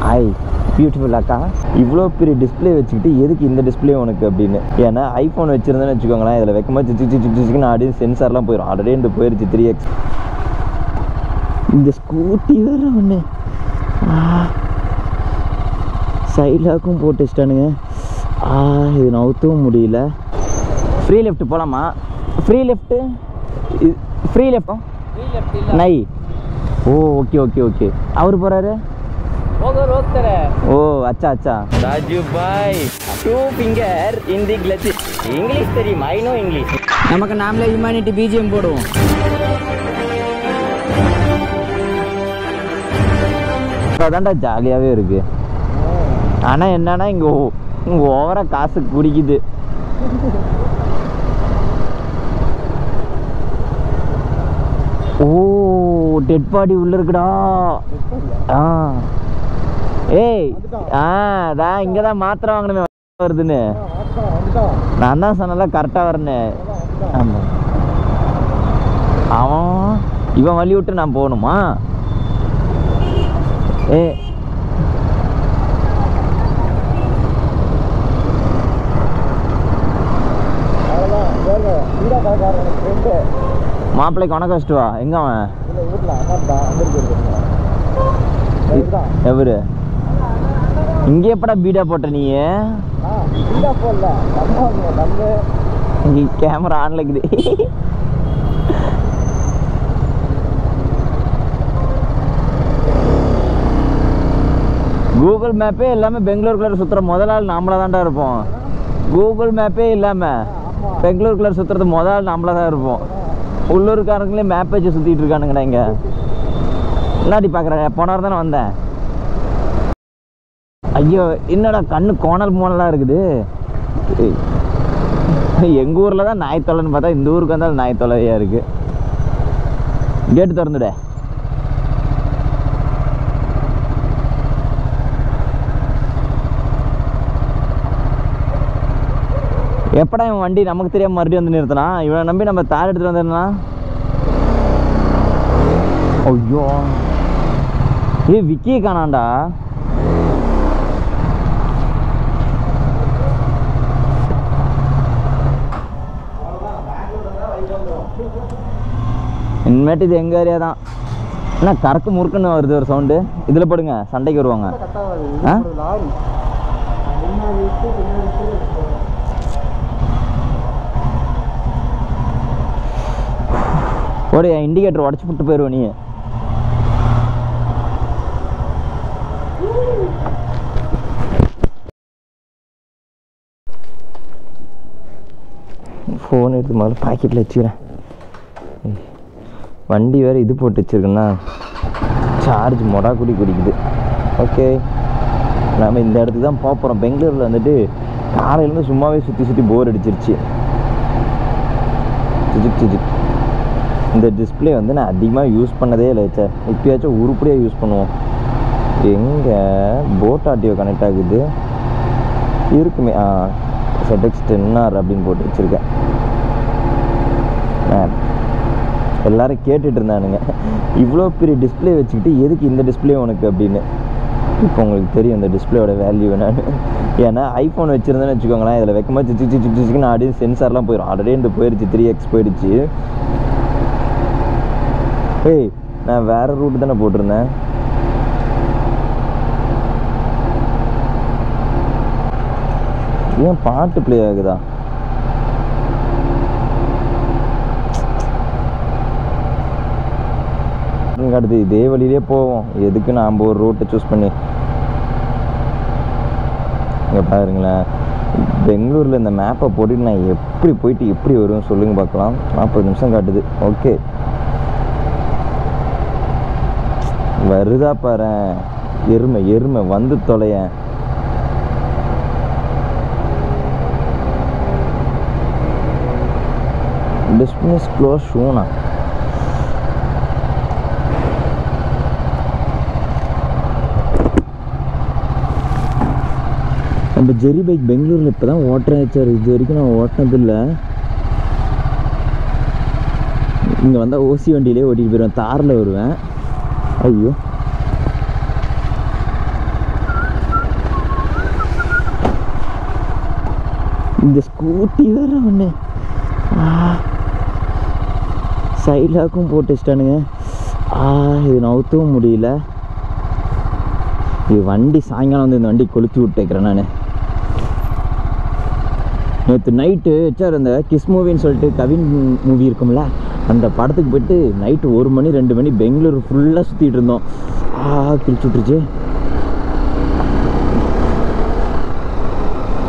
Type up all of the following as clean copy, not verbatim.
Hi beautiful அக்கா. இவ்வளோ பெரிய டிஸ்பிளே வச்சுக்கிட்டு எதுக்கு இந்த டிஸ்பிளே உனக்கு அப்படின்னு. ஏன்னா ஐஃபோன் வச்சுருந்தேன்னு வச்சுக்கோங்களேன், இதில் வைக்கும்போது சிச்சுன்னு அப்படியே சென்சார்லாம் போயிடும். ஆல்ரெடி இந்த போயிடுச்சு 3x. இந்த ஸ்கூட்டி வேறு ஒன்று சைடாக்கும் போட்டு வச்சிட்டானுங்க. இது நவுத்தவும் முடியல. ஃப்ரீ லெஃப்ட் போகலாமா? ஃப்ரீ லெஃப்ட்டு ஃப்ரீ லெஃப்ட் நை. Oh okay okay okay. அவர் போகிறாரு. ஓ அச்சா அச்சா. ராஜு பாய் 2 finger in the clutch. English தெரியுமா? I no English. நமக்கு நாமளே ஹியூமனிட்டி பிஜிஎம் போடுவோம். அதான்டா ஜாலியாகவே இருக்கு. ஆனால் என்னன்னா இங்கே ஓவராக காசு குடிக்குது. ஓ டெட் பாடி உள்ள இருக்குடா. ஏய் அதான் இங்கே தான் மாத்திரை வாங்கணுமே வருதுன்னு. நான் தான் சொன்னல கரெக்டாக வரேன்னு. ஆமாம், அவன் இவன் வழி விட்டு நான் போகணுமா? மாப்பிள்ளைக்கு வணக்கம் வச்சுட்டு வா. எங்க அவன்? எவரு? இங்கே எப்படா பீடா போட்ட நீ? கேமரா ஆன்ல இருக்குது. கூகுள் மேப்பே இல்லாமல் பெங்களூருக்குள்ளே சுற்றுற முதல் ஆள் நம்மளா தான்டா இருப்போம். கூகுள் மேப்பே இல்லாமல் பெங்களூருக்குள்ளே சுற்றுறது முதல் ஆள் நம்மளா தான் இருப்போம். உள்ளூர்காரங்களே மேப் வச்சு சுற்றிட்டு இருக்கானுங்கடா. இங்கே முன்னாடி பார்க்குறேன். போன வாரம் தானே வந்தேன். ஐயோ என்னடா கண்ணு கோணல் மோனலாக இருக்குது. எங்கள் ஊரில் தான் நாய் தொலைன்னு பார்த்தா இந்த ஊருக்கு வந்தாலும் நாய் தொலையாக இருக்குது. கேட்டு திறந்துட. எப்படா இவன் வண்டி நமக்கு தெரியாம மறுபடியும் வந்து நிறுத்தினா? இவனை நம்பி நம்ம தார் எடுத்துட்டு வந்துருந்தா. ஐயோ விக்கி காணாண்டா. இனிமேட்டு இது எங்க ஏரியா தான். என்ன கறக்கு முறுக்குன்னு வருது ஒரு சவுண்டு. இதில் போடுங்க, சண்டைக்கு வருவாங்க. ஓடு, இண்டிகேட்டர் உடச்சி விட்டு போயிடுவ நீ. ஃபோன் எடுத்து முதல்ல பாக்கெட்டில் வச்சுக்கிறேன். வண்டி வேறு இது போட்டு வச்சுருக்கேன்னா சார்ஜ் மொடா குடிக்குது. ஓகே, நாம் இந்த இடத்துக்கு தான் போக போகிறோம். பெங்களூரில் வந்துட்டு காலையிலேருந்து சும்மாவே சுற்றி போர் அடிச்சிருச்சு. சிஜிக் இந்த டிஸ்பிளே வந்து நான் அதிகமாக யூஸ் பண்ணதே இல்லை சார். இப்போயாச்சும் உருப்படியாக யூஸ் பண்ணுவோம். எங்கே போட் ஆடியோ கனெக்ட் ஆகுது இருக்குமே. ZX 10R அப்படின்னு போட்டு வச்சுருக்கேன். எல்லோரும் கேட்டுட்டு இருந்தானுங்க, இவ்வளோ பெரிய டிஸ்பிளே வச்சுக்கிட்டு எதுக்கு இந்த டிஸ்பிளே உனக்கு அப்படின்னு. இப்போ உங்களுக்கு தெரியும் இந்த டிஸ்பிளேயோட வேல்யூ என்னன்னு. ஏன்னா ஐஃபோன் வச்சுருந்தேன்னு வச்சுக்கோங்களேன், இதில் வைக்கும்போது சிச்சுன்னு அப்படியே சென்சார்லாம் போயிடும். ஆல்ரெடி இந்த போயிடுச்சு 3x போயிடுச்சு. ஏய் நான் வேறு ரூட்டு தானே போட்டிருந்தேன். ஏன் பாட்டு ப்ளே ஆகுதா? அடுத்து இதே வழியிலே போவோம். எதுக்கு நாம் ஒரு ரூட்டை சூஸ் பண்ணி. இங்கே பாருங்களேன், பெங்களூரில் இந்த மேப்பை போட்டுட்டு நான் எப்படி போயிட்டு எப்படி வருவேன் சொல்லுங்கள் பார்க்கலாம். 40 நிமிஷம் காட்டுது. ஓகே வருதா பாரு. எருமை வந்து தொலையேன். Displays close ஷூனா? நம்ம ஜெரி பைக் பெங்களூரில் இப்போ தான் ஓட்டுறேன் சார். இது வரைக்கும் நான் ஓட்டினதில்லை. இங்கே வந்தால் ஓசி வண்டியிலே ஓட்டிட்டு போயிடுவேன். தாரில் வருவேன். ஐயோ இந்த ஸ்கூட்டி வேறு ஒன்று சைடாக்கும் போட்டு வச்சிட்டானுங்க. இது நவுத்தவும் முடியல. இது வண்டி சாயங்காலம் வந்து இந்த வண்டி கொளுத்தி விட்டுக்கிறேன் நான். நேற்று நைட்டு சார் அந்த கிஸ் மூவின்னு சொல்லிட்டு கவின் மூவி இருக்கும்ல, அந்த படத்துக்கு போய்ட்டு நைட்டு 1 மணி 2 மணி பெங்களூர் ஃபுல்லாக சுற்றிட்டு இருந்தோம். கிழிச்சு விட்டுருச்சு.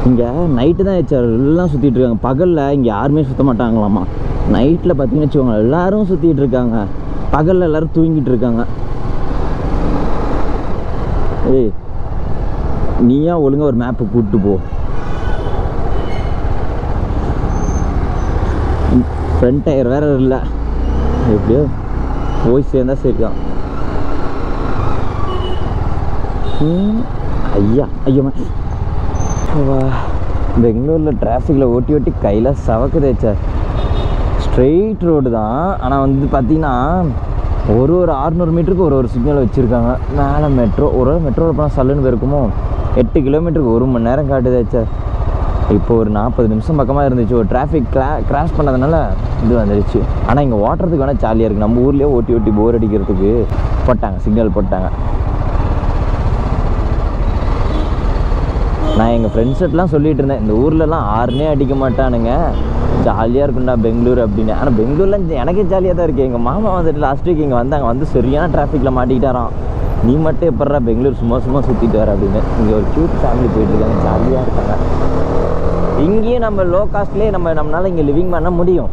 இங்கே நைட்டு தான் சார் எல்லாம் சுற்றிட்டு இருக்காங்க. பகலில் இங்கே யாருமே சுற்ற மாட்டாங்களாமா. நைட்டில் பார்த்தீங்கன்னு வச்சுக்கோங்க எல்லோரும் சுற்றிட்டு இருக்காங்க. பகலில் எல்லோரும் தூங்கிட்டு இருக்காங்க. ஏய் நீயா ஒழுங்காக ஒரு மேப்பை கூப்பிட்டு போ. ஃப்ரண்ட் டயர் வேறு இல்லை. எப்படியோ போய் சேர்ந்தா சரிதான். ஐயா ஐயோ பெங்களூரில் டிராஃபிக்கில் ஓட்டி ஓட்டி கையில் சவக்குதே சார். ஸ்ட்ரெயிட் ரோடு தான், ஆனால் வந்து பார்த்திங்கன்னா ஒரு 600 மீட்டருக்கு ஒரு சிக்னல் வச்சுருக்காங்க. மேலே மெட்ரோவில் போனால் சல்லுன்னு போயிருக்குமோ. 8 கிலோமீட்டருக்கு 1 மணி நேரம் காட்டுதே சார். இப்போ ஒரு 40 நிமிஷம் பக்கமாக இருந்துச்சு. ஒரு டிராஃபிக் கிராஷ் பண்ணதுனால இது வந்துடுச்சு. ஆனால் இங்கே ஓட்டுறதுக்கு வேணால் ஜாலியாக இருக்குது. நம்ம ஊர்லேயே ஓட்டி ஓட்டி போர் அடிக்கிறதுக்கு போட்டாங்க, சிக்னல் போட்டாங்க. நான் எங்கள் ஃப்ரெண்ட்ஸ்கிட்டலாம் சொல்லிகிட்டு இருந்தேன், இந்த ஊர்லலாம் ஆறுனே அடிக்க மாட்டானுங்க, ஜாலியாக இருக்குண்டா பெங்களூர் அப்படின்னு. ஆனால் பெங்களூரில் எனக்கே ஜாலியாக தான் இருக்குது. எங்கள் மாமா வந்துட்டு லாஸ்ட் வீக் இங்கே வந்தாங்க, வந்து சரியான டிராஃபிக்கில் மாட்டிக்கிட்டாராம். நீ மட்டும் எப்பட்றா பெங்களூர் சும்மா சுற்றிட்டு வர அப்படின்னு. இங்கே ஒரு க்யூட் ஃபேமிலி போயிட்டுருக்காங்க, ஜாலியாக இருக்காங்க. இங்கேயும் நம்ம லோ காஸ்ட்லேயே நம்மளால் இங்கே லிவிங் பண்ண முடியும்.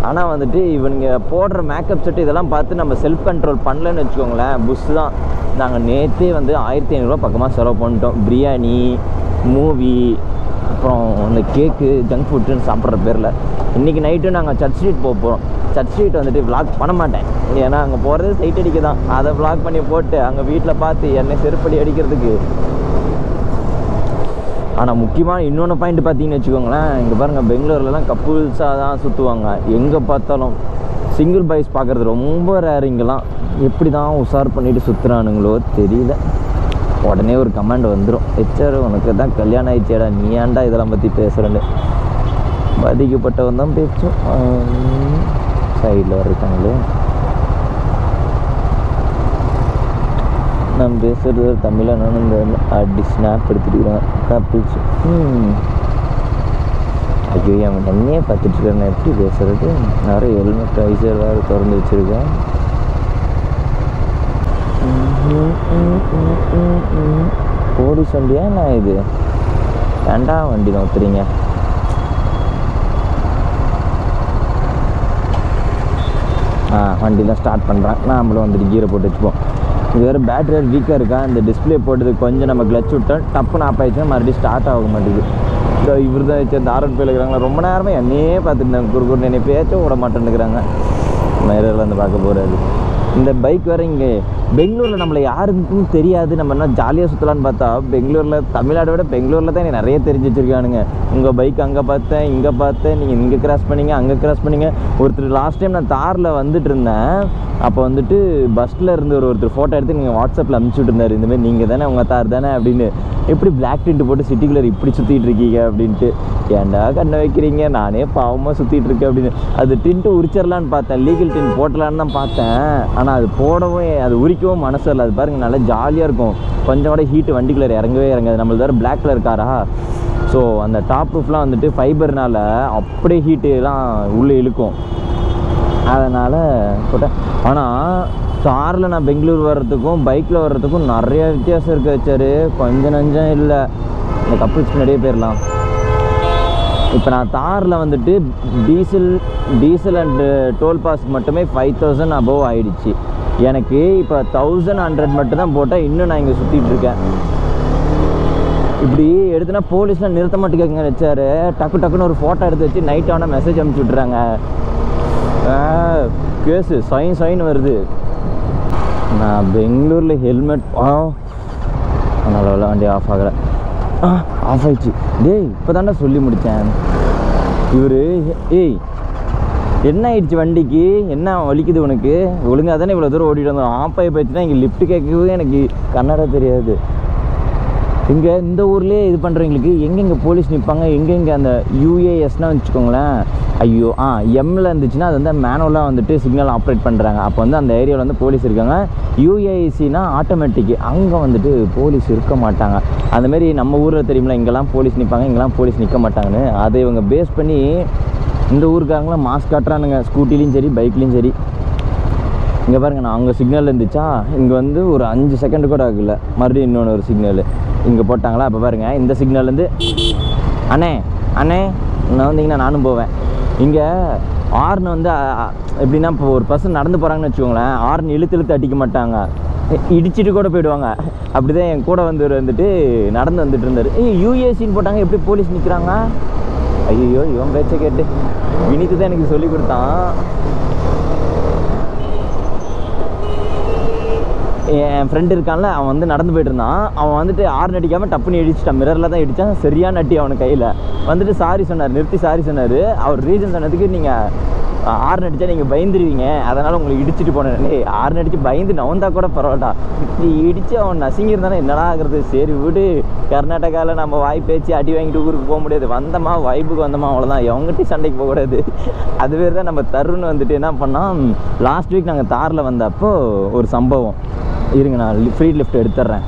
ஆனால் வந்துட்டு இவனுங்க போடுற மேக்கப் செட்டு இதெல்லாம் பார்த்து நம்ம செல்ஃப் கண்ட்ரோல் பண்ணலன்னு வச்சுக்கோங்களேன். புஷ் தான். நாங்கள் நேற்றே வந்து 1500 ரூபா பக்கமாக செலவு பண்ணிட்டோம். பிரியாணி, மூவி, அப்புறம் அந்த கேக்கு, ஜங்க் ஃபுட்டுன்னு சாப்பிட்ற பேரில். இன்றைக்கி நைட்டு நாங்கள் சர்ச் ஸ்ட்ரீட் போகிறோம். சர்ச் ஸ்ட்ரீட் வந்துட்டு விளாக் பண்ண மாட்டேன், ஏன்னா அங்கே போகிறது சைட் அடிக்க தான். அதை விளாக் பண்ணி போட்டு அங்கே வீட்டில் பார்த்து என்னை செருப்படி அடிக்கிறதுக்கு. ஆனால் முக்கியமாக இன்னொன்று பாயிண்ட் பார்த்தீங்கன்னு வச்சுக்கோங்களேன், இங்கே பாருங்கள் பெங்களூர்லலாம் கப்புள்ஸாக தான் சுற்றுவாங்க. எங்கே பார்த்தாலும் சிங்கிள் பாய்ஸ் பார்க்குறது ரொம்ப ரேர். இங்கெல்லாம் எப்படி தான் உஷார் பண்ணிவிட்டு சுற்றுறானுங்களோ தெரியல. உடனே ஒரு கமெண்ட் வந்துடும், ஹெச்ஆர் உனக்கு தான் கல்யாணம் ஆயிடுச்சேடா, நீ ஏன்டா இதெல்லாம் பற்றி பேசுகிறேன்னு. பாதிக்கப்பட்டவன் தான் பேச்சும். சைடில் இருக்காங்களே, நான் பேசுகிறது தமிழ். நான் இந்த அடி ஸ்னாப் எடுத்துட்டுக்கிறேன் கப்பிள்ஸ். ஐயோ அவன் என்னையே பார்த்துட்ருக்கேன், நான் எப்படி பேசுகிறது. நிறைய ஹெல்மெட் வைசர் வேறு திறந்து வச்சுருக்கேன். போலீஸ் வண்டியா நான் இது ஏண்டா வண்டி தான் ஒத்துறீங்க. வண்டிலாம் ஸ்டார்ட் பண்ணுறேன். நம்மளும் வந்துட்டு கீரை போட்டு வச்சுப்போம். இது வேறு பேட்ரி வீக்காக இருக்கா. இந்த டிஸ்பிளே போட்டது கொஞ்சம் நம்ம கிளச் விட்டோம், டப்புன்னு ஆஃப் ஆயிடுச்சுன்னா மறுபடியும் ஸ்டார்ட் ஆக மாட்டேங்குது. இவர் தான் வச்சு அந்த ஆர்எட் பேயில் இருக்கிறாங்களா, ரொம்ப நேரமே என்னையே பார்த்துருந்தாங்க. குறுக்குறு என்னை பேச்சும் விட மாட்டேன்னுக்குறாங்க. மேரில் வந்து பார்க்க போகிறாரு. இந்த பைக் வேறு இங்கே பெங்களூரில் நம்மளை யாருக்கும் தெரியாது. நம்ம என்ன ஜாலியாக சுற்றலான்னு பார்த்தா பெங்களூரில், தமிழ்நாடை விட பெங்களூரில் தான் எனக்கு நிறைய தெரிஞ்சு வச்சுருக்கானுங்க. உங்கள் பைக் அங்கே பார்த்தேன், இங்கே பார்த்தேன், நீங்கள் இங்கே கிராஸ் பண்ணிங்க, அங்கே கிராஸ் பண்ணிங்க. ஒருத்தர் லாஸ்ட் டைம் நான் தாரில் வந்துட்டு இருந்தேன், அப்போ வந்துட்டு பஸ்ஸில் இருந்து ஒருத்தர் ஃபோட்டோ எடுத்து நீங்கள் வாட்ஸ்அப்பில் அனுப்பிச்சுட்டு இருந்தார். இந்தமாதிரி நீங்கள் தானே உங்கள் தார் தானே அப்படின்னு. எப்படி பிளாக் டிண்ட் போட்டு சிட்டிக்குள்ளே இப்படி சுற்றிட்டு இருக்கீங்க அப்படின்ட்டு. ஏன்டா கண்ணை வைக்கிறீங்க, நானே பாவமாக சுற்றிட்டு இருக்கேன் அப்படின்னு. அது டின்ட்டு உரிச்சிடலான்னு பார்த்தேன், லீகல் டின்ட் போட்டலான்னு தான் பார்த்தேன். ஆனால் அது போடவும் அது உரிக்கவும் மனசு இல்லை. அது பாருங்கள் நல்லா ஜாலியாக இருக்கும். கொஞ்சம் கூட ஹீட்டு வண்டிக்குள்ளே இறங்கவே இறங்காது. நம்மளுக்கு வேறு பிளாக் கலர் காரா, ஸோ அந்த டாப் ரூஃப்லாம் வந்துட்டு ஃபைபர்னால் அப்படியே ஹீட்டுலாம் உள்ளே இழுக்கும். அதனால் போட்டேன். ஆனால் காரில் நான் பெங்களூர் வர்றதுக்கும் பைக்கில் வர்றதுக்கும் நிறைய வித்தியாசம் இருக்குது வச்சாரு. கொஞ்சம் நஞ்சம் இல்லை. இந்த கப்புள்ஸ் முன்னாடியே போயிடலாம். இப்போ நான் தாரில் வந்துட்டு டீசல் அண்டு டோல் பாஸ்க்கு மட்டுமே 5000 அபவ் ஆகிடுச்சு. எனக்கு இப்போ 1100 மட்டும்தான் போட்டால் இன்னும் நான் இங்கே சுற்றிட்டு இருக்கேன். இப்படி எடுத்துனா போலீஸ்லாம் நிறுத்த மாட்டேங்க வச்சாரு. டக்குன்னு ஒரு ஃபோட்டோ எடுத்து வச்சு நைட் ஆனால் மெசேஜ் அனுப்பிச்சி விட்றாங்க. கேஸு சைன் வருது. நான் பெங்களூரில் ஹெல்மெட் அதனால் வண்டி ஆஃப் ஆகலை. ஆஃப் ஆயிடுச்சு. டேய் இப்போ தாண்டா சொல்லி முடித்தேன். இவர் என்ன ஆயிடுச்சு வண்டிக்கு, என்ன வலிக்குது உனக்கு, ஒழுங்காக தானே இவ்வளோ தூரம் ஓடிட்டு வந்தோம். ஆஃப் ஆகி போயிடுச்சுன்னா இங்கே லிஃப்ட் கேட்கவே எனக்கு கன்னடா தெரியாது. இங்கே இந்த ஊர்லேயே இது பண்ணுறவங்களுக்கு எங்கெங்கே போலீஸ் நிற்பாங்க, எங்கெங்கே அந்த யூஏஎஸ்னால் வச்சுக்கோங்களேன். ஐயோ எம்மில் இருந்துச்சுன்னா அது வந்து மேனுவலாக வந்துட்டு சிக்னல் ஆப்ரேட் பண்ணுறாங்க. அப்போ வந்து அந்த ஏரியாவில் வந்து போலீஸ் இருக்காங்க. யூஏஐசினா ஆட்டோமேட்டிக்கு, அங்கே வந்துட்டு போலீஸ் இருக்க மாட்டாங்க. அந்தமாரி நம்ம ஊரில் தெரியுமில்ல, இங்கெல்லாம் போலீஸ் நிற்பாங்க, இங்கெல்லாம் போலீஸ் நிற்க மாட்டாங்கன்னு. அதை இவங்க பேஸ் பண்ணி இந்த ஊருக்காரங்களாம் மாஸ்க் காட்டுறானுங்க, ஸ்கூட்டிலையும் சரி பைக்லேயும் சரி. இங்கே பாருங்கள், நான் அங்கே சிக்னல் இருந்துச்சா, இங்கே வந்து ஒரு 5 செகண்டு கூட ஆகல, மறுபடியும் இன்னொன்று ஒரு சிக்னல் இங்கே போட்டாங்களா. அப்போ பாருங்கள், இந்த சிக்னல்லேருந்து அண்ணே அண்ணே நான் வந்தீங்கன்னா நானும் போவேன். இங்கே ஆர்ன் வந்து எப்படின்னா, இப்போ ஒரு பர்சன் நடந்து போகிறாங்கன்னு வச்சுக்கோங்களேன், ஆர்ன் இழுத்து அடிக்க மாட்டாங்க, இடிச்சிட்டு கூட போயிடுவாங்க. அப்படி தான் என் கூட வந்துட்டு நடந்து வந்துட்டு இருந்தார். யூஏசின்னு போட்டாங்க, எப்படி போலீஸ் நிற்கிறாங்க? ஐயோ இவன் பேச்சை கேட்டு வினித்து தான் எனக்கு சொல்லி கொடுத்தான். என் ஃப்ரெண்டு இருக்கான்ல, அவன் வந்து நடந்து போயிட்டு இருந்தான். அவன் வந்துட்டு ஆர்ன் அடிக்காமல் டப்புன்னு இடிச்சிட்டான், மிரரில் தான் இடித்தான். சரியான அடி அவனுக்கு கையில். வந்துட்டு சாரி சொன்னார், நிறுத்தி சாரி சொன்னார். அவர் ரீசன் சொன்னதுக்கு, நீங்கள் ஆர்ன் அடித்தா நீங்கள் பயந்துருவீங்க, அதனால் உங்களுக்கு இடிச்சிட்டு போனேன். ஆர்ன் அடித்து பயந்து நவந்தா கூட பரவாயில்லடா, இப்படி இடித்து அவன் நசுங்கியிருந்தானே என்னடா ஆகுறது. சரி விடு, கர்நாடகாவில் நம்ம வாய் பேச்சு அடி வாங்கிட்டு ஊருக்கு போக முடியாது, வந்தோமா வைப்புக்கு வந்தோமா அவ்வளோதான், எவங்ககிட்டையும் சண்டைக்கு போகக்கூடாது. அதுவே தான் நம்ம தருண் வந்துட்டு என்ன பண்ணால், லாஸ்ட் வீக் நாங்கள் தாரில் வந்தப்போ ஒரு சம்பவம். இருங்க, நான் ஃப்ரீ லெஃப்ட் எடுத்துட்றேன்.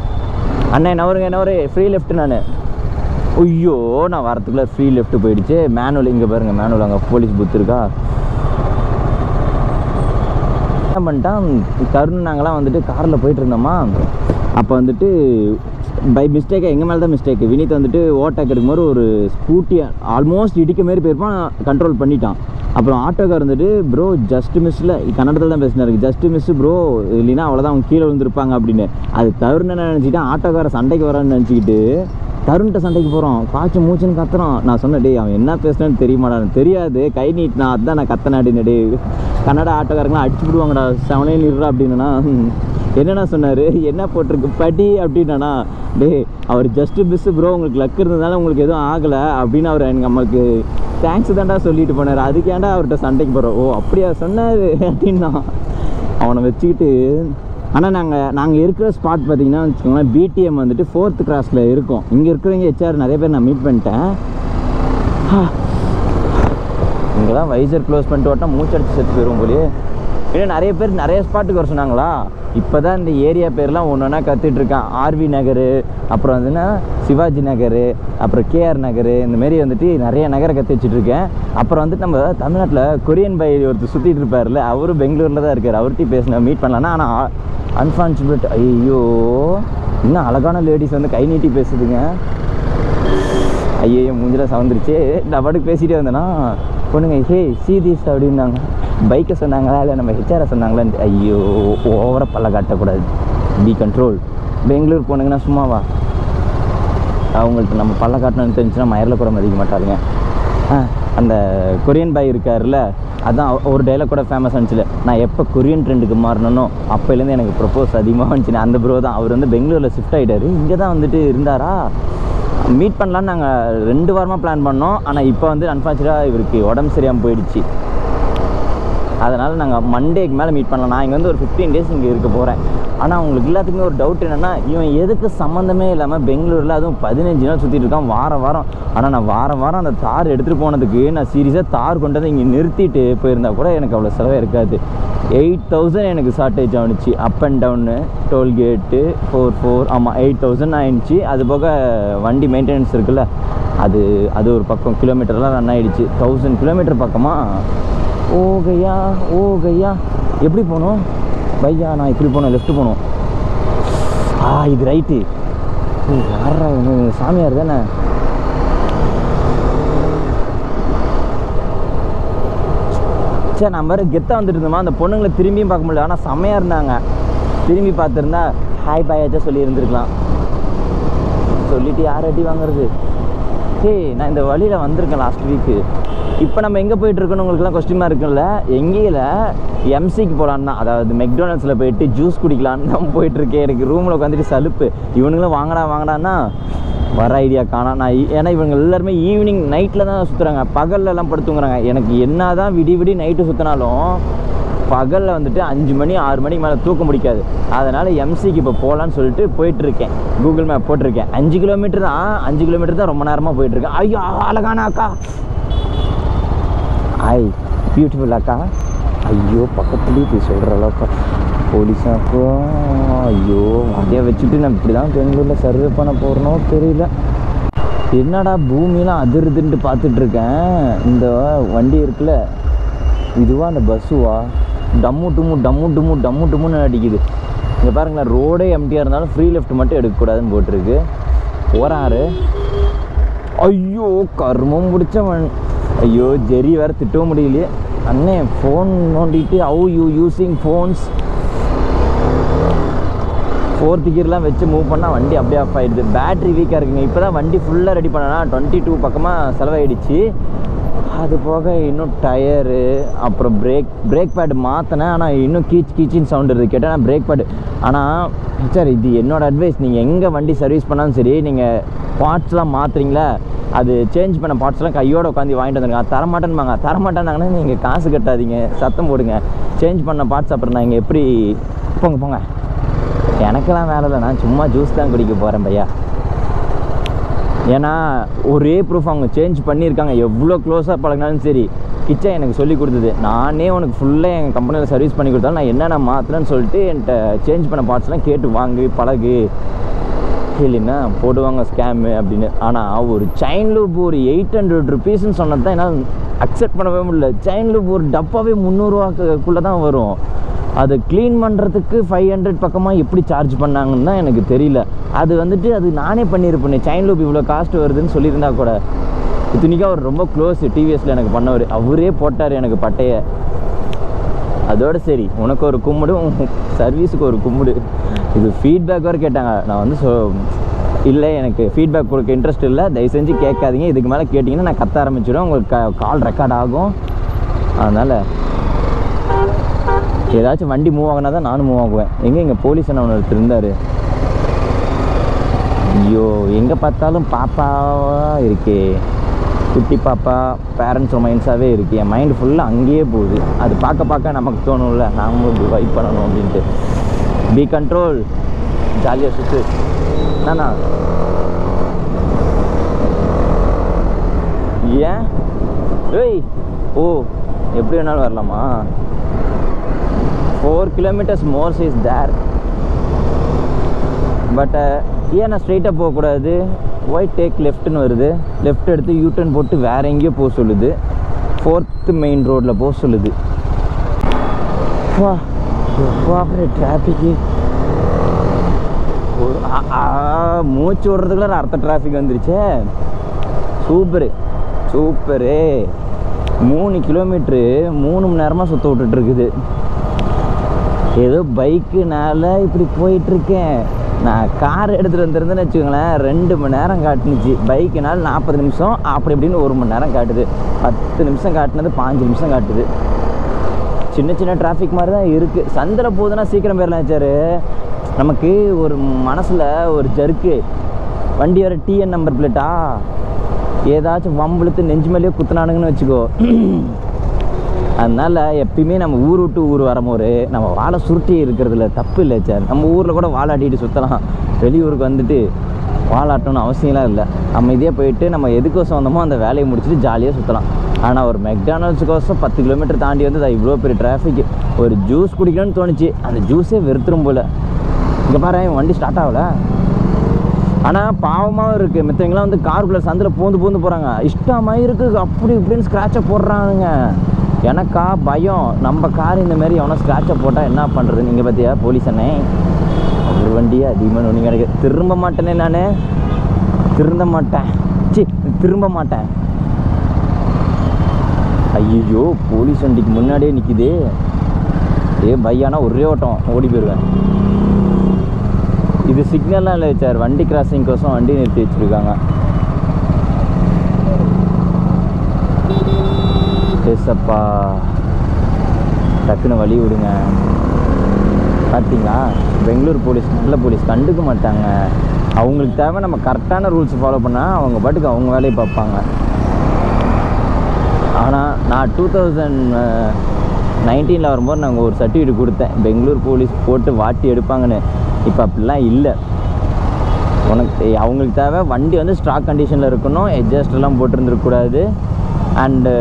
அண்ணே நவருங்க ஃப்ரீ லெஃப்ட். நான் ஐயோ நான் வரத்துக்குள்ளே ஃப்ரீ லெஃப்ட் போயிடுச்சு. மேனுவல் இங்கே பாருங்கள், மேனுவல் அங்கே போலீஸ் பூத் இருக்கா. என்ன பண்ணிட்டான் தருண், நாங்களாம் வந்துட்டு காரில் போயிட்டு இருந்தோமா, அப்போ வந்துட்டு பை மிஸ்டேக்காக எங்கள் மேலே தான் மிஸ்டேக்கு. வினித் வந்துட்டு ஓட்டாக்கு இருக்கும்போது ஒரு ஸ்கூட்டியை ஆல்மோஸ்ட் இடிக்க மாரி போயிருப்பான், கண்ட்ரோல் பண்ணிட்டான். அப்புறம் ஆட்டோக்கார் வந்துட்டு, ப்ரோ ஜஸ்ட் மிஸ்ஸில், கன்னடத்தில் தான் பேசினாரு, ஜஸ்ட் மிஸ்ஸு ப்ரோ, இல்லைன்னா அவ்வளோதான் அவங்க கீழே விழுந்திருப்பாங்க அப்படின்னு. அது தருண் என்ன நினச்சிக்கிட்டு, ஆட்டோக்காரை சண்டைக்கு வரான்னு நினச்சிக்கிட்டு தருண்கிட்ட சண்டைக்கு போகிறோம். காய்ச்சி மூச்சுன்னு கத்துறான். நான் சொன்னேன், டே அவன் என்ன பேசுனான்னு தெரியுமாடான்னு. தெரியாது, கை நீட்டினா அதுதான் நான் கத்தனாடினே. டே கன்னடா ஆட்டோக்காரங்களாம் அடிச்சு விடுவாங்கடா, செவனே நிடுறா அப்படின்னா. என்னென்னா சொன்னார், என்ன போட்டிருக்கு படி அப்படின்னா. டே அவர் ஜஸ்ட்டு மிஸ்ஸு ப்ரோ, உங்களுக்கு லக் இருந்ததுனால உங்களுக்கு எதுவும் ஆகலை அப்படின்னு அவர் எனக்கு நமக்கு தேங்க்ஸ் தான்டா சொல்லிட்டு போனார். அதுக்கேண்டா அவர்கிட்ட சண்டைக்கு போகிறோம். ஓ அப்படியா சொன்னார் அப்படின்னா அவனை வச்சுக்கிட்டு. ஆனால் நாங்கள் இருக்கிற ஸ்பாட் பார்த்திங்கன்னா வச்சுக்கோங்களேன், பிடிஎம் வந்துட்டு 4th கிராஸில் இருக்கும். இங்கே இருக்கிறவங்க ஹெச்ஆர் நிறைய பேர் நான் மீட் பண்ணிட்டேன். இங்கே தான் வைசர் க்ளோஸ் பண்ணிட்டு ஓட்டா மூச்சடிச்சு செத்து போயிடும் போலியே. இன்னும் நிறைய பேர் நிறைய ஸ்பாட்டுக்கு வர சொன்னாங்களா. இப்போ தான் இந்த ஏரியா பேர்லாம் ஒன்று ஒன்றா கற்றுட்ருக்கான். ஆர்வி நகர், அப்புறம் வந்துன்னா சிவாஜி நகர், அப்புறம் கேஆர் நகர், இந்தமாரி வந்துட்டு நிறைய நகரை கற்று வச்சுட்ருக்கேன். அப்புறம் வந்துட்டு நம்ம தமிழ்நாட்டில் கொரியன் பை ஒருத்தர் சுற்றிட்டு இருப்பார்ல, அவரும் பெங்களூரில் தான் இருக்கார். அவர்கிட்டையும் பேசினேன், மீட் பண்ணலான்னா. ஆனால் அன்ஃபார்ச்சுனேட், ஐயோ இன்னும் அழகான லேடிஸ் வந்து கை நீட்டி பேசுதுங்க. ஐயோ மூஞ்சில் சவந்துருச்சு. நான் பாட்டுக்கு பேசிகிட்டே வந்தேன்னா பொண்ணுங்க, ஹே சீதீஸ் அப்படின்னாங்க. பைக்கை சொன்னாங்களா இல்லை நம்ம ஹெச்ஆரை சொன்னாங்களான்னு. ஐயோ ஓவராக பல்ல காட்டக்கூடாது, பி கண்ட்ரோல். பெங்களூர் போனீங்கன்னா சும்மாவா, அவங்கள்ட்ட நம்ம பல்ல காட்டணும்னு தெரிஞ்சுன்னா மயிரில் கூட மதிக்க மாட்டாருங்க. அந்த கொரியன் பாய் இருக்காருல்ல, அதான் ஒரு டைலாக் கூட ஃபேமஸ் ஆனிச்சுல, நான் எப்போ கொரியன் ட்ரெண்டுக்கு மாறணும்னோ அப்போலேருந்து எனக்கு ப்ரப்போஸ் அதிகமாக வந்துச்சுன்னு. அந்த ப்ரோ தான். அவர் வந்து பெங்களூரில் ஷிஃப்ட் ஆகிட்டார், இங்கே தான் வந்துட்டு இருந்தாரா. மீட் பண்ணலான்னு நாங்கள் 2 வாரமாக பிளான் பண்ணோம். ஆனால் இப்போ வந்து அன்ஃபார்ச்சுனேட்டாக இவருக்கு உடம்பு சரியாமல் போயிடுச்சு. அதனால் நாங்கள் மண்டேக்கு மேலே மீட் பண்ணலாம். நான் இங்கே வந்து ஒரு 15 டேஸ் இங்கே இருக்க போகிறேன். ஆனால் அவங்களுக்கு எல்லாத்துக்குமே ஒரு டவுட் என்னென்னா, இவன் எதுக்கு சம்மந்தமே இல்லாமல் பெங்களூரில் அதுவும் 15 நாள் சுற்றிட்டு இருக்கான் வாரம். ஆனால் நான் வாரம் அந்த தார் எடுத்துகிட்டு போனதுக்கு நான் சீரியஸாக தார் கொண்டு வந்து இங்கே நிறுத்திட்டு போயிருந்தா கூட எனக்கு அவ்வளோ செலவே இருக்காது. 8000 எனக்கு ஷார்ட்டேஜ் ஆகிடுச்சு. அப் அண்ட் டவுனு, டோல்கேட்டு 4 ஆமாம் 8000 ஆகிடுச்சு. அது போக வண்டி மெயின்டெனன்ஸ் இருக்குல்ல, அது ஒரு பக்கம் கிலோமீட்டர்லாம் ரன் ஆகிடுச்சு. 1000 கிலோமீட்டர் பக்கமாக. ஓ கையா எப்படி போகணும் பையா? நான் இப்படி போனோம், லெஃப்ட் போகணும். இது ரைட்டு. யாரா சாமியார் தானே. சரி நான் மாதிரி கெத்தாக வந்துட்டு இருந்தோமா, அந்த பொண்ணுங்களை திரும்பியும் பார்க்க முடியல. ஆனால் செம்மையாக இருந்தாங்க. திரும்பி பார்த்துருந்தா ஹாய் பாயாச்சும் சொல்லி இருந்திருக்கலாம். சொல்லிவிட்டு யார் அடி வாங்குறது. நான் இந்த வழியில் வந்திருக்கேன் லாஸ்ட் வீக்கு. இப்போ நம்ம எங்கே போயிட்டுருக்கோன்னு உங்களுக்குலாம் கொஸ்டின் இருக்குல்ல. எங்கேயில் எம்சிக்கு போகலான்னு தான், அதாவது மெக்டொனால்ட்ஸில் போயிட்டு ஜூஸ் குடிக்கலான்னு தான் போயிட்டுருக்கேன். எனக்கு ரூமில் உட்காந்துட்டு சலுப்பு. இவனுங்களும் வாங்கடான்னா வர ஐடியா காணா. நான் ஏன்னா இவங்க எல்லாருமே ஈவினிங் நைட்டில் தான் சுற்றுறாங்க, பகல்லலாம் படுத்துங்கிறாங்க. எனக்கு என்ன தான் விடி நைட்டு சுற்றினாலும் பகலில் வந்துட்டு 5 மணி 6 மணிக்கு மேலே தூக்க முடிக்காது. அதனால் எம்சிக்கு இப்போ போகலான்னு சொல்லிட்டு போயிட்டுருக்கேன். கூகுள் மேப் போட்டிருக்கேன். 5 கிலோமீட்டர் தான் ரொம்ப நேரமாக போயிட்டுருக்கேன். ஐயோ அழகான அக்கா, பியூட்டிஃபுல் அக்கா. ஐயோ பக்கத்துலேயே போய் சொல்கிற அளவுக்கு போலீஸாக்கோ. ஐயோ வண்டியை வச்சுட்டு நான் இப்படி தான் பெங்களூரில் சர்வே பண்ண போகிறனோ தெரியல. என்னடா பூமியெலாம் அதிருதுன்ட்டு பார்த்துட்ருக்கேன். இந்த வண்டி இருக்குல்ல, இதுவா அந்த பஸ்ஸுவா? டம்மு டும்முன்னு அடிக்குது. இங்கே பாருங்களேன், ரோடே எம்டியாக இருந்தாலும் ஃப்ரீ லெஃப்ட் மட்டும் எடுக்கக்கூடாதுன்னு போட்டிருக்கு. போகிறாரு. ஐயோ கர்மம் பிடிச்சவன். ஐயோ ஜெரி வேறு திட்டவும் முடியலையே. அண்ணே ஃபோன் நோண்டிட்டு how you using phones. 4th கியர்லாம் வச்சு மூவ் பண்ணால் வண்டி அப்படியே ஆஃப் ஆகிடுது. பேட்ரி வீக்காக இருக்குங்க. இப்போ தான் வண்டி ஃபுல்லாக ரெடி பண்ணனா 22 பக்கமாக செலவாயிடுச்சு. அது போக இன்னும் டயரு, அப்புறம் பிரேக் பேடு மாற்றினேன். ஆனால் இன்னும் கீச்சின்னு சவுண்ட் இருக்குது. கேட்டால் நான் பிரேக் பேடு. ஆனால் சார் இது என்னோடய அட்வைஸ், நீங்கள் எங்கே வண்டி சர்வீஸ் பண்ணாலும் சரி, நீங்கள் பார்ட்ஸ்லாம் மாற்றுறீங்களா, அது சேஞ்ச் பண்ண பார்ட்ஸ்லாம் கையோடு உட்காந்து வாங்கிட்டு வந்துருங்க. தரமாட்டேன்னாங்கன்னா நீங்கள் காசு கட்டாதீங்க, சத்தம் போடுங்க. சேஞ்ச் பண்ண பார்ட்ஸ் அப்புறம் நான் இங்கே எப்படி போங்க. எனக்கெல்லாம் வேலை இல்லை, நான் சும்மா ஜூஸ் தான் குடிக்க போகிறேன் பையா. ஏன்னா ஒரே ப்ரூஃப் அவங்க சேஞ்ச் பண்ணியிருக்காங்க. எவ்வளோ க்ளோஸாக பழகினாலும் சரி, கிச்சன் எனக்கு சொல்லி கொடுத்தது. நானே உனக்கு ஃபுல்லாக எங்கள் கம்பெனியில் சர்வீஸ் பண்ணி கொடுத்தாலும் நான் என்னென்ன மாற்றுறேன்னு சொல்லிட்டு என்கிட்ட சேஞ்ச் பண்ண பார்ட்ஸ்லாம் கேட்டு வாங்கி பழகு. இல்லைன்னா போடுவாங்க ஸ்கேமு அப்படின்னு. ஆனால் ஒரு செயின் லூப் ஒரு 800 ருபீஸ்ன்னு சொன்னது தான் என்னால் அக்செப்ட் பண்ணவே முடியல. செயின் லூப் ஒரு டப்பாவே 300 ரூபாக்குள்ளே தான் வரும். அதை க்ளீன் பண்ணுறதுக்கு 500 பக்கமாக எப்படி சார்ஜ் பண்ணாங்கன்னு தான் எனக்கு தெரியல. அது வந்துட்டு அது நானே பண்ணியிருப்பேன். செயின் லூப் இவ்வளோ காஸ்ட் வருதுன்னு சொல்லியிருந்தா கூட. இத்தனைக்கும் அவர் ரொம்ப க்ளோஸ், டிவிஎஸில் எனக்கு பண்ணவர். அவரே போட்டார் எனக்கு பட்டையை. அதோடு சரி, உனக்கு ஒரு கும்பிடு, சர்வீஸுக்கு ஒரு கும்பிடு. இது ஃபீட்பேக் வேறு கேட்டாங்க. நான் வந்து இல்லை எனக்கு ஃபீட்பேக் கொடுக்க இன்ட்ரெஸ்ட் இல்லை, தயவு செஞ்சு கேட்காதீங்க. இதுக்கு மேலே கேட்டிங்கன்னா நான் கத்த ஆரம்பிச்சிடுவேன், உங்களுக்கு கால் ரெக்கார்ட் ஆகும். அதனால் ஏதாச்சும் வண்டி மூவ் ஆகினா தான் நானும் மூவ் ஆகுவேன். இங்கே போலீஸ் அண்ணன் ஒருத்தர் இருந்தார். ஐயோ எங்கே பார்த்தாலும் பாப்பாவாக இருக்கே, குட்டி பாப்பா, பேரண்ட்ஸ் மைண்ட்ஸாகவே இருக்குது. என் மைண்டு ஃபுல்லாக அங்கேயே போகுது. அது பார்க்க நமக்கு தோணும்ல, நாமளும் வைப் பண்ணணும் அப்படின்ட்டு. பி கண்ட்ரோல், ஜாலியாக சுற்று. நானா ஏன் எப்படி வேணாலும் வரலாமா? 4 kilometers more is there. But ஏன் நான் ஸ்ட்ரைட்டாக போகக்கூடாது? ஒய் டேக் லெஃப்ட்னு வருது. லெஃப்ட் எடுத்து யூட்டர்ன் போட்டு வேறு எங்கேயோ போக சொல்லுது. 4th மெயின் ரோட்டில் போக சொல்லுது. டிராஃபிக்கு மூச்சு விடுறதுக்குள்ள அடுத்த டிராஃபிக் வந்துருச்சே. சூப்பரு 3 கிலோமீட்ரு 3 மணி நேரமாக சுற்ற விட்டுட்டுருக்குது. ஏதோ பைக்குனால இப்படி போயிட்டுருக்கேன். நான் கார் எடுத்துகிட்டு வந்துருந்தேன்னு வச்சுக்கோங்களேன், 2 மணி நேரம் காட்டுனுச்சு. பைக்குனால் 40 நிமிஷம், அப்படி இப்படின்னு 1 மணி நேரம் காட்டுது. 10 நிமிஷம் காட்டுனது 5 நிமிஷம் காட்டுது. சின்ன டிராஃபிக் மாதிரி தான் இருக்குது. சந்தில் போகுதுன்னா சீக்கிரம் போயிடலாம் சார். நமக்கு ஒரு மனசில் ஒரு ஜர்க்கு. வண்டி வர டிஎன் நம்பர் பிளேட்டா ஏதாச்சும் வம்புழுத்து நெஞ்சு மேலேயே குத்துனானுங்கன்னு வச்சுக்கோ. அதனால் எப்பயுமே நம்ம ஊர் விட்டு ஊர் வரும்போது நம்ம வாழை சுருட்டி இருக்கிறதுல தப்பு இல்லை சார். நம்ம ஊரில் கூட வாழாட்டிட்டு சுற்றலாம். வெளியூருக்கு வந்துட்டு வாழாட்டணும்னு அவசியம்லாம் இல்லை. நம்ம இதே போயிட்டு நம்ம எதுக்கோசம் வந்தோமோ அந்த வேலையை முடிச்சுட்டு ஜாலியாக சுற்றலாம். ஆனால் ஒரு மெக்டானல்ஸுக்கோசம் 10 கிலோமீட்டர் தாண்டி வந்து அது இவ்வளோ பெரிய டிராஃபிக். ஒரு ஜூஸ் குடிக்கணும்னு தோணுச்சு, அந்த ஜூஸே வெறுத்துரும் போல். இங்கே பாரு வண்டி ஸ்டார்ட் ஆகலை. ஆனால் பாவமாகவும் இருக்குது. மித்தவங்களாம் வந்து காருக்குள்ளே சந்தில் பூந்து போகிறாங்க. இஷ்டமாக இருக்குது, அப்படி இப்படின்னு ஸ்க்ராட்சை போடுறானுங்க. எனக்கா பயம், நம்ம கார் இந்தமாரி எவனோ ஸ்க்ராட்சை போட்டால் என்ன பண்ணுறது? நீங்கள் பார்த்தியா போலீஸ் அண்ணே ஒரு வண்டியை அதிகமாக நொண்டி கிடைக்க. திரும்ப மாட்டேனே, நான் திரும்ப மாட்டேன். ஐயோ போலீஸ் வண்டிக்கு முன்னாடியே நிற்கிது. பையானா ஒரே ஓட்டம் ஓடி போயிடுவேன். இது சிக்னல்லாம் இல்லை சார், வண்டி கிராசிங் கோசம் வண்டி நிறுத்தி வச்சுருக்காங்க. பேசப்பா டக்குன்னு வழி விடுங்க. பார்த்தீங்களா, பெங்களூர் போலீஸ் நல்ல போலீஸ், கண்டுக்க மாட்டாங்க. அவங்களுக்கு தேவை நம்ம கரெக்டான ரூல்ஸ் ஃபாலோ பண்ணால் அவங்க பாட்டுக்கு அவங்க வேலையை பார்ப்பாங்க. ஆனால் நான் 19ல் வரும்போது நாங்கள் ஒரு சர்டிஃபிகேட் கொடுத்தேன், பெங்களூர் போலீஸ் போட்டு வாட்டி எடுப்பாங்கன்னு. இப்போ அப்படிலாம் இல்லை. உனக்கு அவங்களுக்கு தேவை வண்டி வந்து ஸ்டாக் கண்டிஷனில் இருக்கணும், எட்ஜஸ்ட்லாம் போட்டிருந்துருக்கக்கூடாது, அண்டு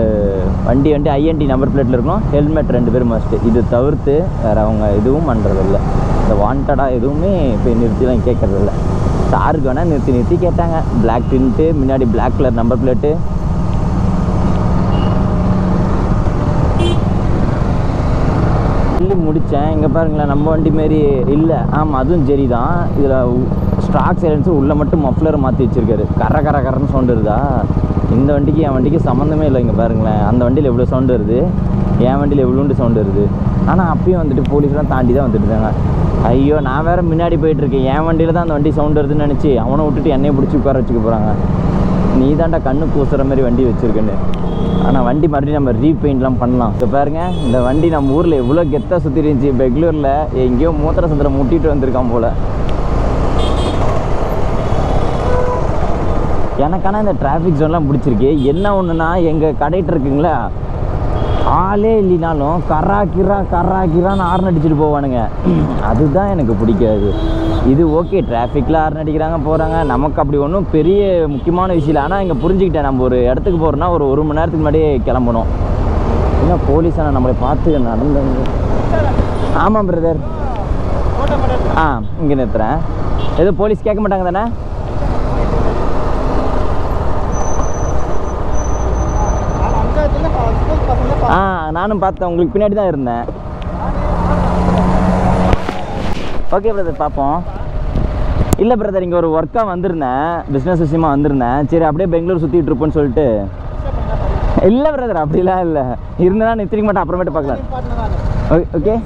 வண்டி ஐஎன்டி நம்பர் பிளேட்டில் இருக்கணும், ஹெல்மெட் 2 பேர் மஸ்ட்டு. இது தவிர்த்து வேறு அவங்க எதுவும் பண்ணுறதில்ல. இந்த வாண்டடாக எதுவுமே இப்போ நிறுத்திலாம் கேட்குறதில்ல. சாருக்கு வேணால் நிறுத்தி கேட்டாங்க. பிளாக் டின்ட்டு, முன்னாடி பிளாக் கலர் நம்பர் பிளேட்டு. சொல்லி முடித்தேன். இங்கே பாருங்களேன், நம்ம வண்டி மாரி இல்லை. ஆமாம், அதுவும் சரி தான். இதில் ஸ்டாக் சைலன்ஸு உள்ளே மட்டும் மஃப்ளரை மாற்றி வச்சுருக்காரு. கரன்னு சவுண்டு வருதா? இந்த வண்டிக்கு என் வண்டிக்கு சம்மந்தமே இல்லை. இங்கே பாருங்களேன், அந்த வண்டியில் எவ்வளோ சவுண்டு வருது, என் வண்டியில் எவ்வளோண்டு சவுண்டு வருது. ஆனால் அப்பயும் வந்துட்டு போலீஸ்லாம் தாண்டி தான் வந்துட்டு இருக்காங்க. ஐயோ, நான் வேறு முன்னாடி போயிட்டுருக்கேன், என் வண்டியில் தான் அந்த வண்டி சவுண்டு வருதுன்னு நினச்சி அவனை விட்டுட்டு என்னையை பிடிச்சி உட்கார வச்சுக்க போகிறாங்க. நீ தாண்டா கண்ணு கூசுகிற மாதிரி வண்டி வச்சுருக்கேன்னு. ஆனால் வண்டி மறுபடியும் நம்ம ரீபெயிண்ட்லாம் பண்ணலாம். இப்போ பாருங்கள், இந்த வண்டி நம்ம ஊரில் எவ்வளோ கெத்தாக சுற்றி இருந்துச்சு. பெங்களூரில் எங்கேயோ மூத்திர சந்திரம் முட்டிட்டு வந்திருக்கான் போல். எனக்கான இந்த டிராஃபிக் ஜோன்லாம் பிடிச்சிருக்கு. என்ன ஒன்றுனா, எங்கள் கடைட்டு இருக்குங்களா, ஆளே இல்லைனாலும் கராக்கிரான்னு ஹார்ன் அடிச்சுட்டு போவானுங்க. அதுதான் எனக்கு பிடிக்காது. இது ஓகே, டிராஃபிக்கில் ஹார்ன் அடிக்கிறாங்க போகிறாங்க, நமக்கு அப்படி ஒன்றும் பெரிய முக்கியமான விஷயம் இல்லை. ஆனால் இங்கே புரிஞ்சுக்கிட்டேன், நம்ம ஒரு இடத்துக்கு போகிறோன்னா ஒரு மணி நேரத்துக்கு முன்னாடியே கிளம்பணும். இன்னும் போலீஸான நம்மளை பார்த்து நடந்தாங்க. ஆமாம் பிரதர். இங்கே நிறுத்துறேன். எதுவும் போலீஸ் கேட்க மாட்டாங்க தானே? நானும் பார்த்தேன், உங்களுக்கு பின்னாடி தான் இருந்தேன். ஓகே பிரதர், பார்ப்போம். இல்லை பிரதர், இங்கே ஒரு ஒர்க்காக வந்திருந்தேன், பிஸ்னஸ் விஷயமாக வந்திருந்தேன். சரி, அப்படியே பெங்களூர் சுற்றிட்டு இருப்போன்னு சொல்லிட்டு. இல்லை பிரதர், அப்படிலாம் இல்லை. இருந்தா நிறுத்திக்க மாட்டேன், அப்புறமேட்டு பார்க்கலாம். ஓகே.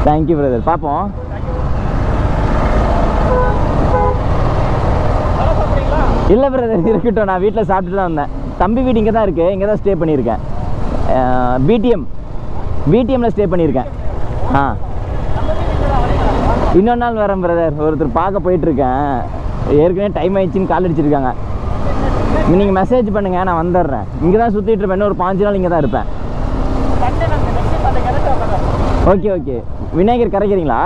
தேங்க்யூ பிரதர், பார்ப்போம். இல்லை பிரதர், இருக்கட்டும். நான் வீட்டில் சாப்பிட்டு தான் வந்தேன். தம்பி வீடு இங்கே தான் இருக்குது, இங்கே தான் ஸ்டே பண்ணியிருக்கேன். பிடிஎம்மில் ஸ்டே பண்ணியிருக்கேன். இன்னொரு நாள் வரேன் பிரதர். ஒருத்தர் பார்க்க போயிட்டுருக்கேன். ஏற்கனவே டைம் ஆயிடுச்சின்னு கால் அடிச்சிருக்காங்க. நீங்கள் மெசேஜ் பண்ணுங்கள், நான் வந்துடுறேன். இங்கே தான் சுற்றிட்டு இருப்பேன். இன்னும் ஒரு 5 நாள் இங்கே தான் இருப்பேன். ஓகே. விநாயகர் கரைக்கிறீங்களா?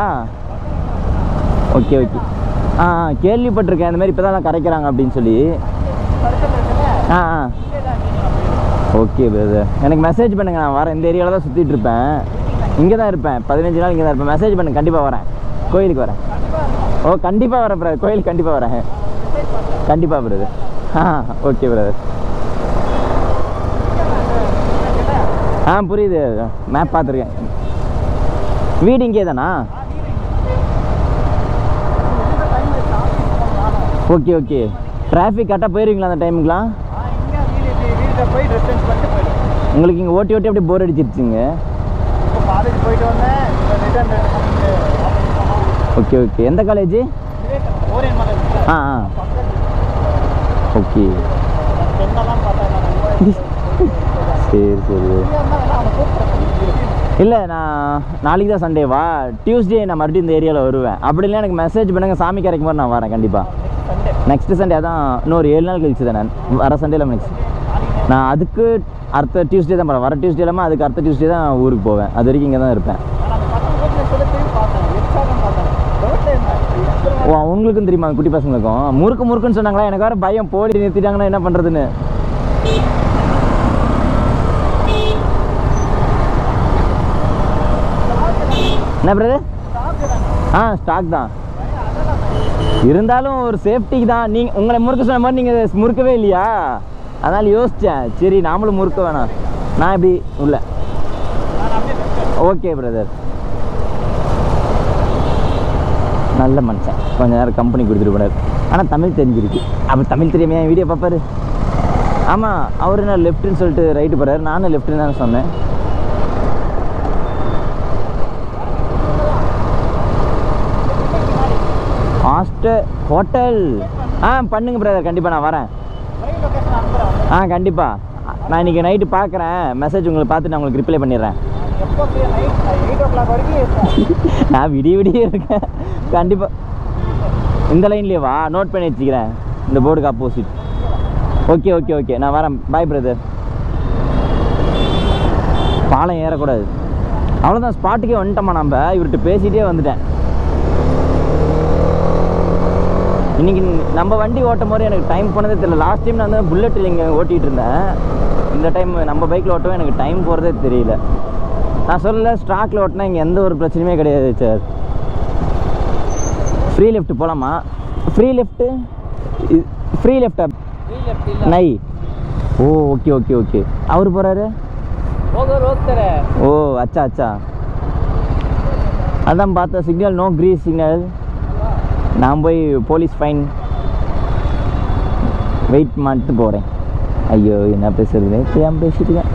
ஓகே. கேள்விப்பட்டிருக்கேன் இந்த மாதிரி இப்போ தான் கரைக்கிறாங்க அப்படின்னு சொல்லி. ஓகே பிரதர், எனக்கு மெசேஜ் பண்ணுங்கள். நான் வரேன். இந்த ஏரியாவில் தான் சுற்றிட்டு இருப்பேன், இங்கே தான் இருப்பேன். 15 நாள் இங்கே தான் இருப்பேன். மெசேஜ் பண்ணுங்க, கண்டிப்பாக வரேன். கோயிலுக்கு வரேன். கண்டிப்பாக வரேன் பிரதர். கோயிலுக்கு கண்டிப்பாக வரேன். கண்டிப்பாக பிரதர். Okay brother. புரியுது. மேப் பார்த்துருக்கேன். வீடு இங்கே தானா? ஓகே. டிராஃபிக் கரெக்டாக போயிருவீங்களா அந்த டைமுக்குலாம்? உங்களுக்கு இங்கே ஓட்டி அப்படியே போர் அடிச்சிருச்சுங்க. ஓகே. எந்த காலேஜ்? ஓகே. சரி. இல்லை, நான் நாளைக்கு தான் சண்டேவா, டியூஸ்டே நான் மறுபடியும் இந்த ஏரியாவில் வருவேன். அப்படி இல்லை எனக்கு மெசேஜ் பண்ணுங்கள், சாமி கரைக்கும் போது நான் வரேன் கண்டிப்பாக. நெக்ஸ்ட்டு சண்டே, அதான் இன்னொரு 7 நாள் கழிச்சு தான். நான் வர சண்டேல நெக்ஸ்ட் நான் அதுக்கு அடுத்த டியூஸ்டே தான் போகிறேன். வர டியூஸ்டே இல்லாமல் அதுக்கு அடுத்த டியூஸ்டே தான் ஊருக்கு போவேன். அது வரைக்கும் இங்கே தான் இருப்பேன். உங்களுக்கும் தெரியுமா, குட்டி பசங்களுக்கும் முறுக்குன்னு சொன்னாங்களா? எனக்கு வேறு பயம், போலி நிறுத்திட்டாங்கன்னா என்ன பண்ணுறதுன்னு. என்ன பிரதர்? ஸ்டாக் தான் இருந்தாலும் ஒரு சேஃப்டிக்கு தான். நீங்கள் உங்களை முறுக்க சொன்ன மாதிரி நீங்கள் முறுக்கவே இல்லையா? அதனால் யோசித்தேன், சரி நாமளும் முறுக்க வேணாம். நான் எப்படி உள்ள. Okay brother. நல்ல மனுஷன், கொஞ்சம் நேரம் கம்பெனி கொடுத்துட்டு போனார். ஆனால் தமிழ் தெரிஞ்சிருக்கு. அப்போ தமிழ் தெரியாமல் என் வீடியோ பார்ப்பாரு. ஆமாம், அவர் என்ன லெஃப்ட்டுன்னு சொல்லிட்டு ரைட்டு போகிறாரு, நானும் லெஃப்ட்டுன்னு தான் சொன்னேன். ஹோட்டல் பண்ணுங்க பிரதர், கண்டிப்பாக நான் வரேன். கண்டிப்பாக நான் இன்றைக்கி நைட்டு பார்க்குறேன். மெசேஜ் உங்களுக்கு பார்த்துட்டு நான் உங்களுக்கு ரிப்ளை பண்ணிடுறேன். நான் விடிய இருக்கேன் கண்டிப்பாக. இந்த லைன்லேயே வா, நோட் பண்ணி வச்சுக்கிறேன், இந்த போர்டுக்கு ஆப்போசிட். ஓகே ஓகே ஓகே, நான் வரேன். பாய் பிரதர். பாலம் ஏறக்கூடாது, அவ்வளோதான். ஸ்பாட்டுக்கே வந்துட்டோமா நம்ம. இவர்கிட்ட பேசிகிட்டே வந்துட்டேன். இன்றைக்கி நம்ம வண்டி ஓட்டும் போது எனக்கு டைம் போனதே தெரியல. லாஸ்ட் டைம் நான் வந்து புல்லட்டில் இங்கே ஓட்டிகிட்டு இருந்தேன். இந்த டைம் நம்ம பைக்கில் ஓட்டவும் எனக்கு டைம் போகிறதே தெரியல. நான் சொல்லலை, ஸ்டாக்கில் ஓட்டினா இங்கே எந்த ஒரு பிரச்சனையுமே கிடையாது சார். ஃப்ரீ லெஃப்ட் போகலாமா? ஃப்ரீ லெஃப்ட்டு ஃப்ரீ லெஃப்டா? நை. Oh okay okay okay. அவர் போகிறாரு. ஓ அச்சா அச்சா, அதான் பார்த்தா சிக்னல், நோ கிரீஸ் சிக்னல். நான் போய் போலீஸ் ஃபைன் வெயிட் பண்ணிட்டு போகிறேன். ஐயோ என்ன பேசுறது, தெரியாமல் பேசிட்டுருக்கேன்.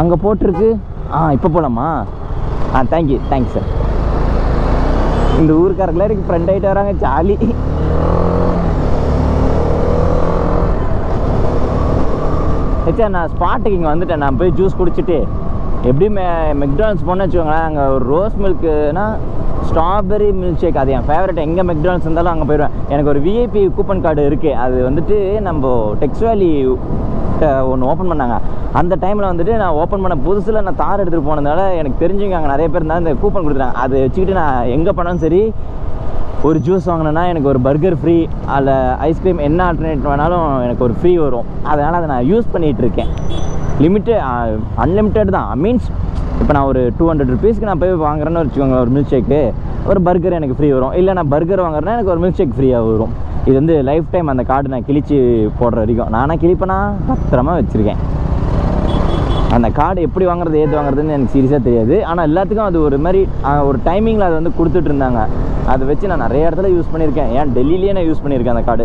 அங்கே போட்டிருக்கு. இப்போ போகலாமா? Thank you thanks sir. இந்த ஊருக்காரங்களே எனக்கு ஃப்ரெண்ட் ஆகிட்டு வராங்க, ஜாலி. சார் நான் ஸ்பாட்டுக்கு இங்கே வந்துட்டேன். நான் போய் ஜூஸ் குடிச்சிட்டு எப்படியும் மெக்டானல்ட்ஸ் போனேன்னு வச்சுக்கோங்களேன். அங்கே ஒரு ரோஸ் மில்க்குனா ஸ்ட்ராபெரி மில்க் ஷேக், அது என் ஃபேவரட். எங்கே மெக்டானல்ட்ஸ் இருந்தாலும் அங்கே போயிடுவேன். எனக்கு ஒரு விஐபி கூப்பன் கார்டு இருக்குது. அது வந்துட்டு நம்ம டெக்ஸ் வேலி ஒன்று ஓப்பன் பண்ணாங்க. அந்த டைமில் வந்துட்டு நான் ஓப்பன் பண்ண புதுசில் நான் தார் எடுத்துகிட்டு போனதுனால எனக்கு தெரிஞ்சுங்க அங்கே நிறைய பேர் இருந்தால் இந்த கூப்பன் கொடுத்துட்டாங்க. அதை வச்சுக்கிட்டு நான் எங்கே பண்ணாலும் சரி, ஒரு ஜூஸ் வாங்கினேன்னா எனக்கு ஒரு பர்கர் ஃப்ரீ, அதில் ஐஸ்கிரீம் என்ன ஆல்டர்னேட் வேணாலும் எனக்கு ஒரு ஃப்ரீ வரும். அதனால் அதை நான் யூஸ் பண்ணிகிட்ருக்கேன். அன்லிமிட்டட் தான். மீன்ஸ் இப்போ நான் ஒரு 200 ருபீஸ்க்கு நான் போய் வாங்குறேன்னு வச்சுக்கோங்க ஒரு மில்க் ஷேக்கு, ஒரு பர்கர் எனக்கு ஃப்ரீ வரும். இல்லை நான் பர்கர் வாங்குறேன்னா எனக்கு ஒரு மில்க் ஷேக் ஃப்ரீயாக வரும். இது வந்து லைஃப் டைம் அந்த கார்டு நான் கிழிச்சு போடுற வரைக்கும். நானாக கிழிப்பேனா பத்திரமா வச்சுருக்கேன். அந்த கார்டு எப்படி வாங்குறது ஏது வாங்குறதுன்னு எனக்கு சீரியஸாக தெரியாது. ஆனால் எல்லாத்துக்கும் அது ஒரு மாதிரி ஒரு டைமிங்கில் அது வந்து கொடுத்துட்டு இருந்தாங்க. அதை வச்சு நான் நிறைய இடத்துல யூஸ் பண்ணியிருக்கேன். ஏன் டெல்லியிலேயே நான் யூஸ் பண்ணியிருக்கேன் அந்த கார்டு.